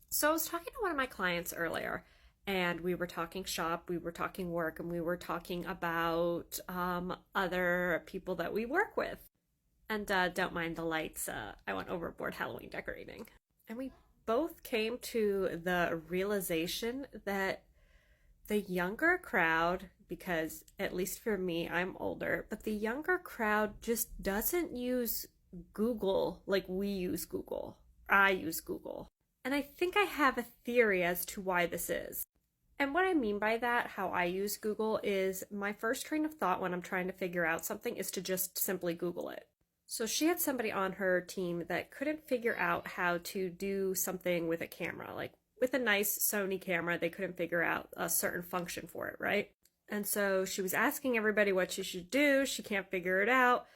So I was talking to one of my clients earlier, and we were talking shop, we were talking work, and we were talking about other people that we work with. And don't mind the lights. I went overboard Halloween decorating. And we both came to the realization that the younger crowd, because at least for me, I'm older, but the younger crowd just doesn't use Google like we use Google. I use Google. And I think I have a theory as to why this is. And what I mean by that, how I use Google, is my first train of thought when I'm trying to figure out something is to just simply Google it. So she had somebody on her team that couldn't figure out how to do something with a camera. Like with a nice Sony camera, they couldn't figure out a certain function for it, right? And so she was asking everybody what she should do. She can't figure it out.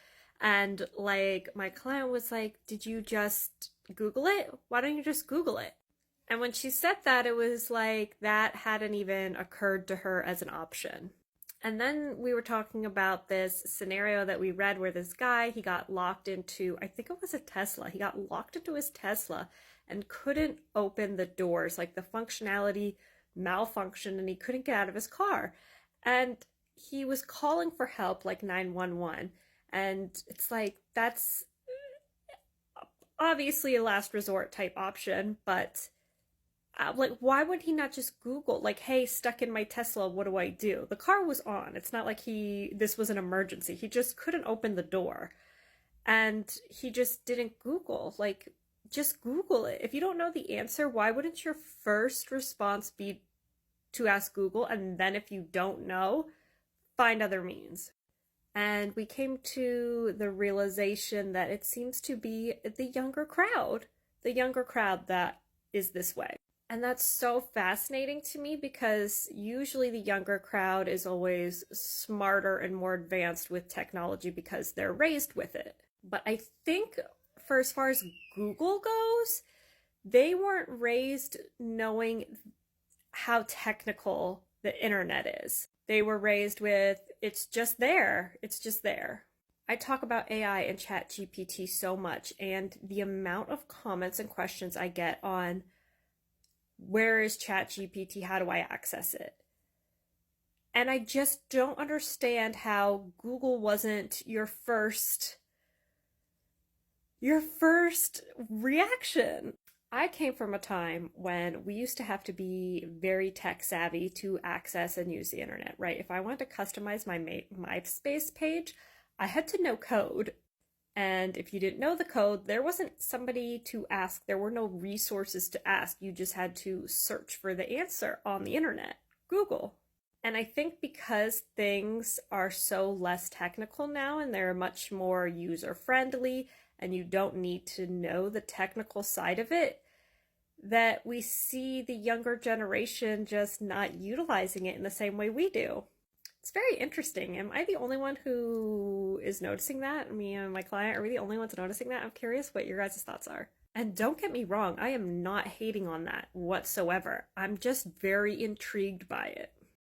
And like my client was like, "Did you just Google it? Why don't you just Google it?" And when she said that, it was like that hadn't even occurred to her as an option. And then we were talking about this scenario that we read where this guy, he got locked into, I think it was a Tesla. He got locked into his Tesla and couldn't open the doors. Like the functionality malfunctioned and he couldn't get out of his car. And he was calling for help, like 911. And it's like, that's obviously a last resort type option, but like, why would he not just Google, like, "Hey, stuck in my Tesla, what do I do?" The car was on. It's not like this was an emergency. He just couldn't open the door. And he just didn't Google. Like, just Google it. If you don't know the answer, why wouldn't your first response be to ask Google? And then if you don't know, find other means. And we came to the realization that it seems to be the younger crowd that is this way. And that's so fascinating to me because usually the younger crowd is always smarter and more advanced with technology because they're raised with it. But I think for as far as Google goes, they weren't raised knowing how technical the internet is. They were raised with it's just there. It's just there. I talk about AI and ChatGPT so much, and the amount of comments and questions I get on where is ChatGPT? How do I access it? And I just don't understand how Google wasn't your first reaction. I came from a time when we used to have to be very tech savvy to access and use the internet, right? If I wanted to customize my MySpace page, I had to know code. And if you didn't know the code, there wasn't somebody to ask. There were no resources to ask. You just had to search for the answer on the internet, Google. And I think because things are so less technical now and they're much more user friendly and you don't need to know the technical side of it, that we see the younger generation just not utilizing it in the same way we do. It's very interesting. Am I the only one who is noticing that? Me and my client, are we the only ones noticing that? I'm curious what your guys' thoughts are. And don't get me wrong, I am not hating on that whatsoever. I'm just very intrigued by it.